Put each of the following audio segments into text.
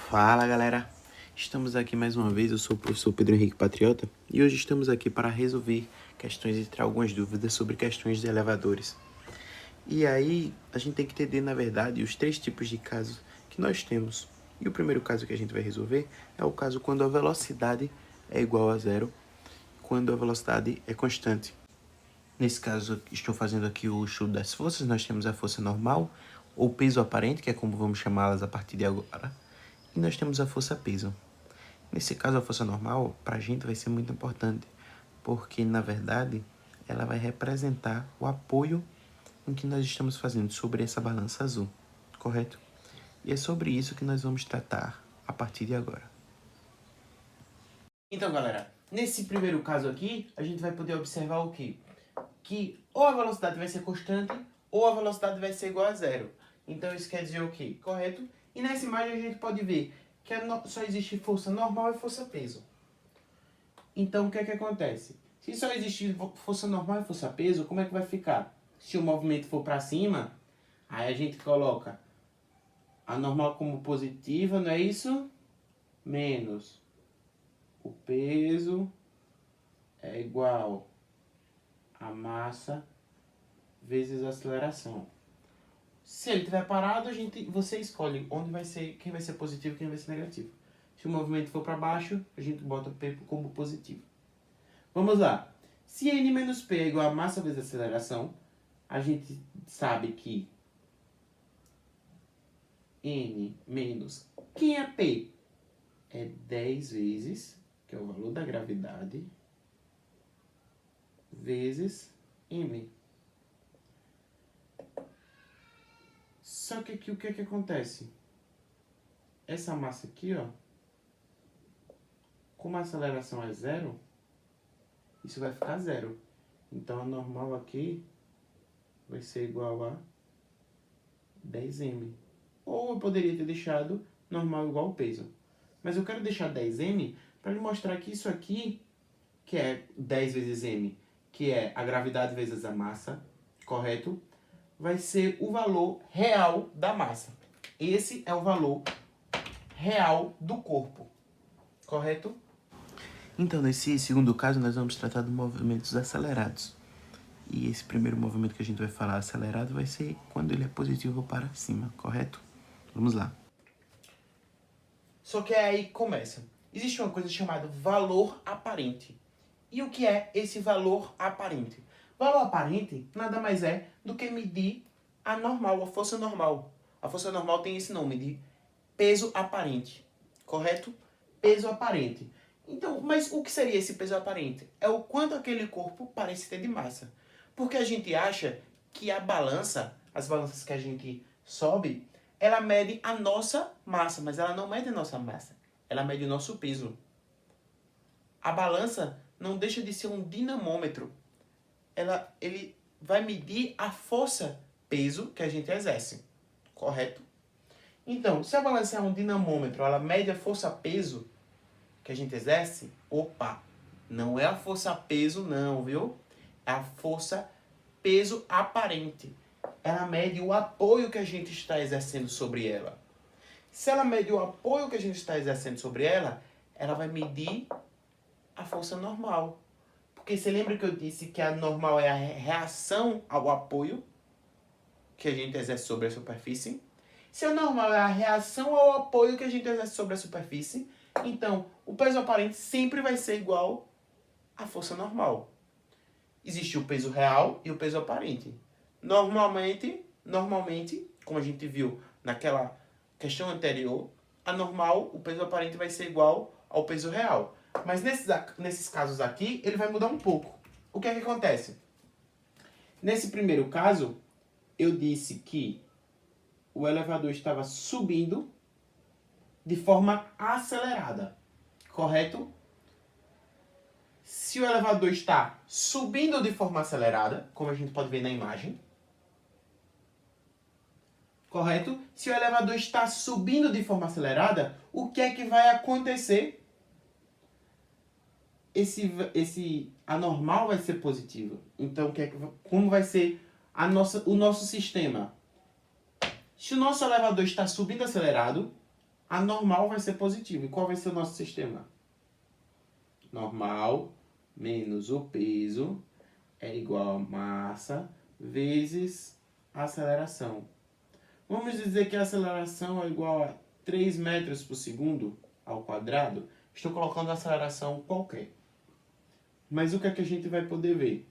Fala galera, estamos aqui mais uma vez, eu sou o professor Pedro Henrique Patriota e hoje estamos aqui para resolver questões e tirar algumas dúvidas sobre questões de elevadores. E aí a gente tem que entender na verdade os três tipos de casos que nós temos. E o primeiro caso que a gente vai resolver é o caso quando a velocidade é igual a zero, quando a velocidade é constante. Nesse caso, estou fazendo aqui o estudo das forças, nós temos a força normal, ou peso aparente, que é como vamos chamá-las a partir de agora, e nós temos a força peso. Nesse caso, a força normal, para a gente, vai ser muito importante, porque, na verdade, ela vai representar o apoio em que nós estamos fazendo sobre essa balança azul, correto? E é sobre isso que nós vamos tratar a partir de agora. Então, galera, nesse primeiro caso aqui, a gente vai poder observar o quê? Que ou a velocidade vai ser constante, ou a velocidade vai ser igual a zero. Então, isso quer dizer o quê? Correto? E nessa imagem a gente pode ver que só existe força normal e força peso. Então, o que é que acontece? Se só existe força normal e força peso, como é que vai ficar? Se o movimento for para cima, aí a gente coloca a normal como positiva, não é isso? Menos o peso é igual a massa vezes a aceleração. Se ele estiver parado, você escolhe onde vai ser, quem vai ser positivo e quem vai ser negativo. Se o movimento for para baixo, a gente bota P como positivo. Vamos lá. Se N menos P é igual a massa vezes a aceleração, a gente sabe que N menos... Quem é P? É 10 vezes, que é o valor da gravidade, vezes M. Só que aqui o que é que acontece? Essa massa aqui, ó, como a aceleração é zero, isso vai ficar zero. Então, a normal aqui vai ser igual a 10m. Ou eu poderia ter deixado normal igual ao peso. Mas eu quero deixar 10m para lhe mostrar que isso aqui, que é 10 vezes m, que é a gravidade vezes a massa, correto? Vai ser o valor real da massa. Esse é o valor real do corpo, correto? Então, nesse segundo caso, nós vamos tratar de movimentos acelerados. E esse primeiro movimento que a gente vai falar acelerado vai ser quando ele é positivo para cima, correto? Vamos lá. Só que aí começa. Existe uma coisa chamada valor aparente. E o que é esse valor aparente? Valor aparente nada mais é do que medir a normal, a força normal. A força normal tem esse nome de peso aparente, correto? Peso aparente. Então, mas o que seria esse peso aparente? É o quanto aquele corpo parece ter de massa. Porque a gente acha que a balança, as balanças que a gente sobe, ela mede a nossa massa, mas ela não mede a nossa massa. Ela mede o nosso peso. A balança não deixa de ser um dinamômetro. Ele vai medir a força-peso que a gente exerce, correto? Então, se a balança é um dinamômetro, ela mede a força-peso que a gente exerce, opa, não é a força-peso não, viu? É a força-peso aparente. Ela mede o apoio que a gente está exercendo sobre ela. Se ela mede o apoio que a gente está exercendo sobre ela, ela vai medir a força normal. Porque você lembra que eu disse que a normal é a reação ao apoio que a gente exerce sobre a superfície? Se a normal é a reação ao apoio que a gente exerce sobre a superfície, então o peso aparente sempre vai ser igual à força normal. Existe o peso real e o peso aparente. Normalmente, como a gente viu naquela questão anterior, a normal, o peso aparente vai ser igual ao peso real. Mas nesses casos aqui, ele vai mudar um pouco. O que é que acontece? Nesse primeiro caso, eu disse que o elevador estava subindo de forma acelerada, correto? Se o elevador está subindo de forma acelerada, como a gente pode ver na imagem, correto? Se o elevador está subindo de forma acelerada, o que é que vai acontecer? A normal vai ser positiva. Então, como vai ser o nosso sistema? Se o nosso elevador está subindo acelerado, a normal vai ser positiva. E qual vai ser o nosso sistema? Normal menos o peso é igual a massa vezes a aceleração. Vamos dizer que a aceleração é igual a 3 metros por segundo ao quadrado. Estou colocando a aceleração qualquer. Mas o que é que a gente vai poder ver?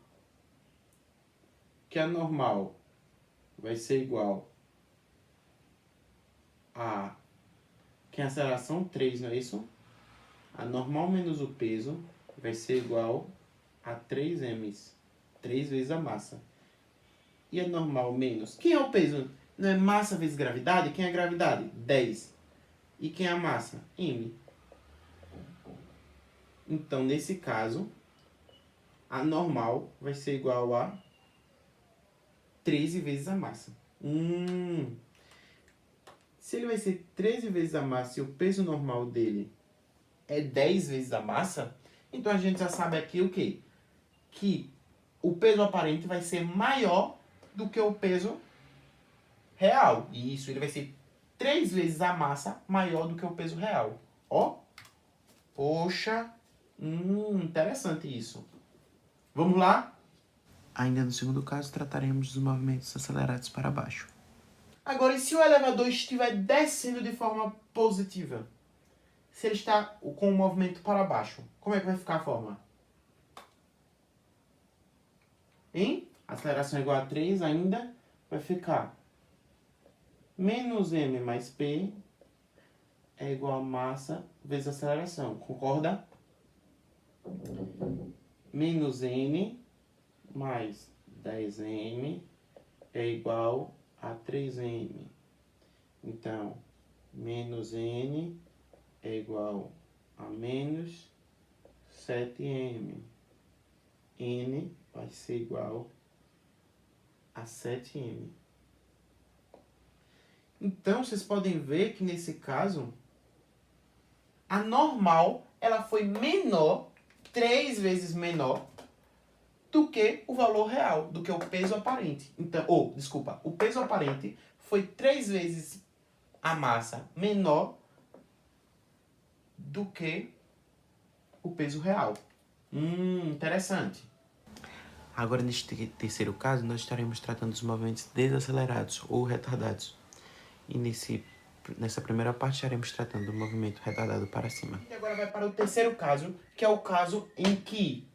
Que a normal vai ser igual a... que a aceleração 3, não é isso? A normal menos o peso vai ser igual a 3 m. 3 vezes a massa. E a normal menos... Quem é o peso? Não é massa vezes gravidade? Quem é a gravidade? 10. E quem é a massa? M. Então, nesse caso, a normal vai ser igual a 13 vezes a massa. Se ele vai ser 13 vezes a massa e o peso normal dele é 10 vezes a massa, então a gente já sabe aqui o quê? Que o peso aparente vai ser maior do que o peso real. E isso, ele vai ser 3 vezes a massa maior do que o peso real. Ó. Poxa. Interessante isso. Vamos lá? Ainda no segundo caso, trataremos dos movimentos acelerados para baixo. Agora, e se o elevador estiver descendo de forma positiva? Se ele está com o movimento para baixo, como é que vai ficar a forma? Hein? Aceleração é igual a 3 ainda, vai ficar menos m mais p é igual a massa vezes aceleração. Concorda? Menos n mais 10m é igual a 3m. Então, menos n é igual a menos 7m. N vai ser igual a 7m. Então, vocês podem ver que nesse caso, a normal ela foi menor, 3 vezes menor, do que o valor real, do que o peso aparente. Então, o peso aparente foi 3 vezes a massa menor do que o peso real. Interessante. Agora, neste terceiro caso, nós estaremos tratando dos movimentos desacelerados ou retardados. E nessa primeira parte, estaremos tratando do movimento retardado para cima. E agora vai para o terceiro caso, que é o caso em que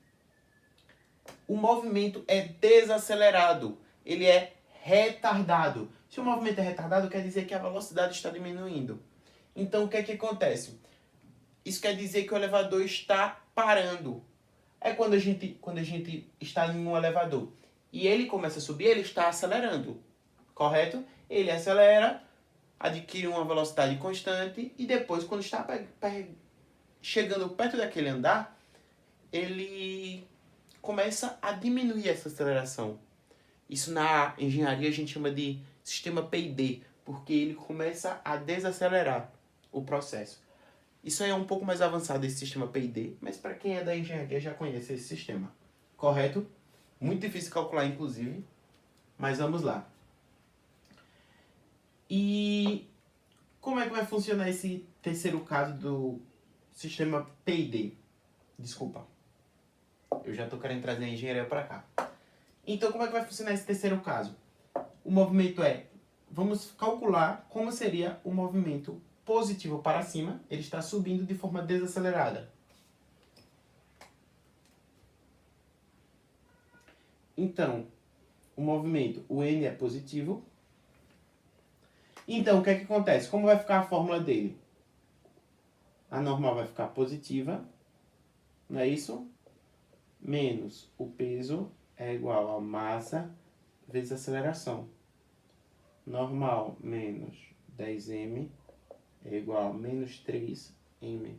o movimento é desacelerado, ele é retardado. Se o movimento é retardado, quer dizer que a velocidade está diminuindo. Então, o que é que acontece? Isso quer dizer que o elevador está parando. É quando a gente está em um elevador e ele começa a subir, ele está acelerando, correto? Ele acelera, adquire uma velocidade constante e depois, quando está chegando perto daquele andar, ele começa a diminuir essa aceleração. Isso na engenharia a gente chama de sistema PID, porque ele começa a desacelerar o processo. Isso aí é um pouco mais avançado, esse sistema PID, mas para quem é da engenharia já conhece esse sistema, correto? Muito difícil calcular, inclusive, mas vamos lá. E como é que vai funcionar esse terceiro caso do sistema PID? Desculpa, eu já estou querendo trazer a engenharia para cá. Então, como é que vai funcionar esse terceiro caso? O movimento vamos calcular como seria o movimento positivo para cima, ele está subindo de forma desacelerada. Então, o movimento, o n é positivo. Então, o que é que acontece? Como vai ficar a fórmula dele? A normal vai ficar positiva, não é isso? Menos o peso é igual a massa vezes aceleração. Normal menos 10m é igual a menos 3m.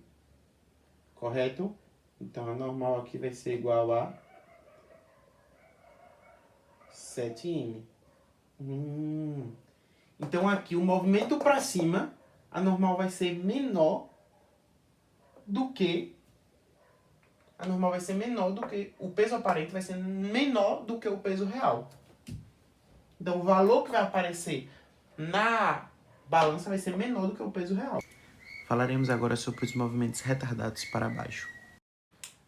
Correto? Então, a normal aqui vai ser igual a 7m. Então, aqui, o movimento para cima, a normal vai ser menor do que... A normal vai ser menor do que... O peso aparente vai ser menor do que o peso real. Então, o valor que vai aparecer na balança vai ser menor do que o peso real. Falaremos agora sobre os movimentos retardados para baixo.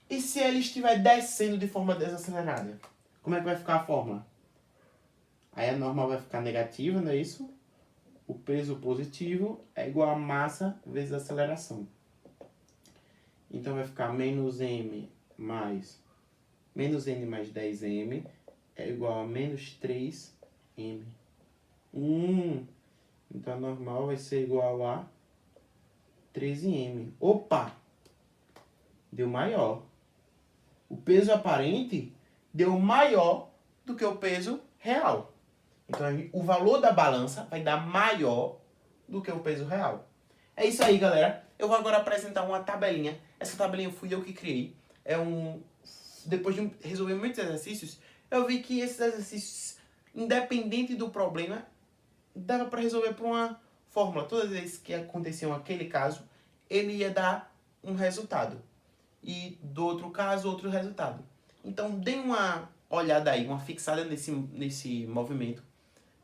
E se ele estiver descendo de forma desacelerada? Como é que vai ficar a fórmula? Aí a normal vai ficar negativa, não é isso? O peso positivo é igual a massa vezes a aceleração. Então vai ficar menos n mais 10m é igual a menos 3m. Então a normal vai ser igual a 13m. Opa! Deu maior. O peso aparente deu maior do que o peso real. Então o valor da balança vai dar maior do que o peso real. É isso aí, galera. Eu vou agora apresentar uma tabelinha. Essa tabelinha fui eu que criei. Depois de resolver muitos exercícios, eu vi que esses exercícios, independente do problema, dava para resolver por uma fórmula. Todas as vezes que aconteciam aquele caso, ele ia dar um resultado. E do outro caso, outro resultado. Então, dê uma olhada aí, uma fixada nesse movimento,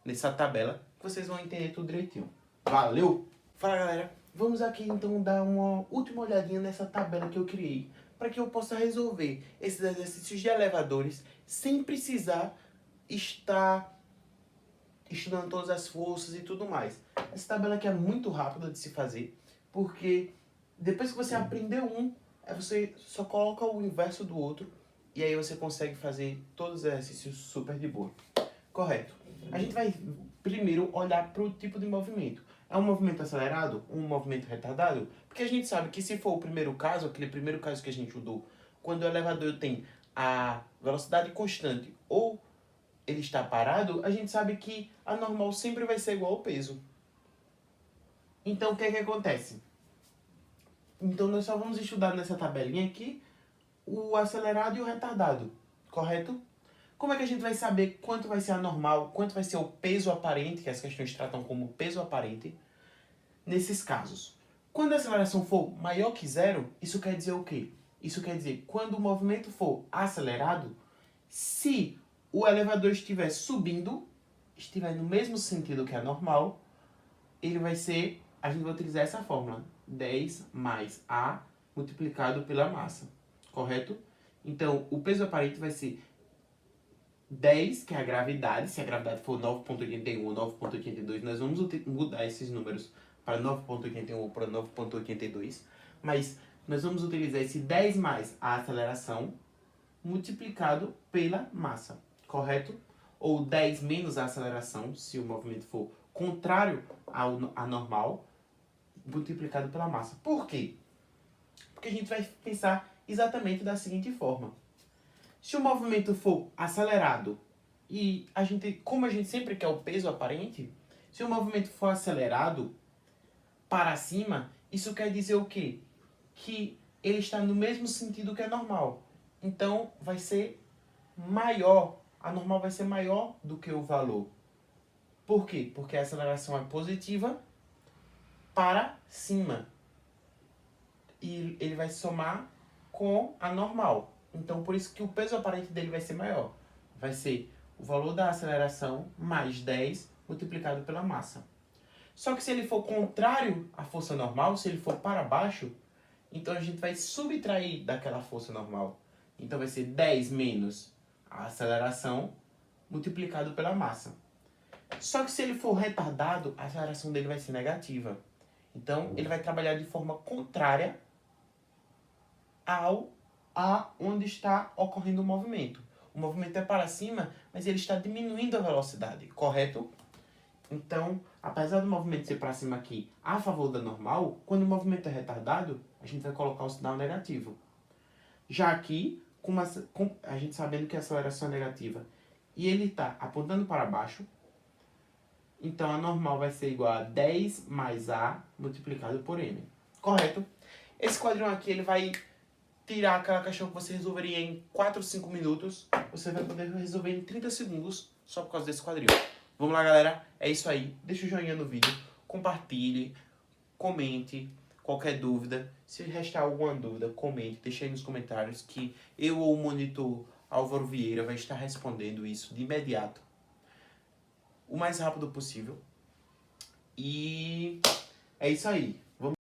nessa tabela, que vocês vão entender tudo direitinho. Valeu! Fala, galera! Vamos aqui, então, dar uma última olhadinha nessa tabela que eu criei, para que eu possa resolver esses exercícios de elevadores sem precisar estar estudando todas as forças e tudo mais. Essa tabela aqui é muito rápida de se fazer, porque depois que você aprendeu você só coloca o inverso do outro e aí você consegue fazer todos os exercícios super de boa. Correto. A gente vai primeiro olhar para o tipo de movimento. É um movimento acelerado? Um movimento retardado? Porque a gente sabe que se for o primeiro caso, aquele primeiro caso que a gente estudou, quando o elevador tem a velocidade constante ou ele está parado, a gente sabe que a normal sempre vai ser igual ao peso. Então, o que é que acontece? Então, nós só vamos estudar nessa tabelinha aqui o acelerado e o retardado, correto? Como é que a gente vai saber quanto vai ser a normal, quanto vai ser o peso aparente, que as questões tratam como peso aparente, nesses casos? Quando a aceleração for maior que zero, isso quer dizer o quê? Isso quer dizer, quando o movimento for acelerado, se o elevador estiver subindo, estiver no mesmo sentido que a normal, ele vai ser, a gente vai utilizar essa fórmula, 10 mais A multiplicado pela massa, correto? Então, o peso aparente vai ser 10, que é a gravidade. Se a gravidade for 9,81 ou 9,82, nós vamos mudar esses números para 9,81 ou para 9,82. Mas nós vamos utilizar esse 10 mais a aceleração multiplicado pela massa, correto? Ou 10 menos a aceleração, se o movimento for contrário à normal, multiplicado pela massa. Por quê? Porque a gente vai pensar exatamente da seguinte forma. Se o movimento for acelerado, e como a gente sempre quer o peso aparente, se o movimento for acelerado para cima, isso quer dizer o quê? Que ele está no mesmo sentido que a normal. Então, vai ser maior. A normal vai ser maior do que o valor. Por quê? Porque a aceleração é positiva para cima. E ele vai somar com a normal. Então, por isso que o peso aparente dele vai ser maior. Vai ser o valor da aceleração mais 10 multiplicado pela massa. Só que se ele for contrário à força normal, se ele for para baixo, então a gente vai subtrair daquela força normal. Então vai ser 10 menos a aceleração multiplicado pela massa. Só que se ele for retardado, a aceleração dele vai ser negativa. Então ele vai trabalhar de forma contrária a onde está ocorrendo o movimento. O movimento é para cima, mas ele está diminuindo a velocidade, correto? Então, apesar do movimento ser para cima aqui a favor da normal, quando o movimento é retardado, a gente vai colocar o sinal negativo. Já aqui, a gente sabendo que a aceleração é negativa e ele está apontando para baixo, então a normal vai ser igual a 10 mais A multiplicado por M. Correto? Esse quadrinho aqui ele vai tirar aquela questão que você resolveria em 4 ou 5 minutos. Você vai poder resolver em 30 segundos só por causa desse quadrinho. Vamos lá, galera. É isso aí. Deixa o joinha no vídeo. Compartilhe. Comente. Qualquer dúvida. Se restar alguma dúvida, comente. Deixe aí nos comentários que eu ou o monitor Álvaro Vieira vai estar respondendo isso de imediato. O mais rápido possível. E é isso aí.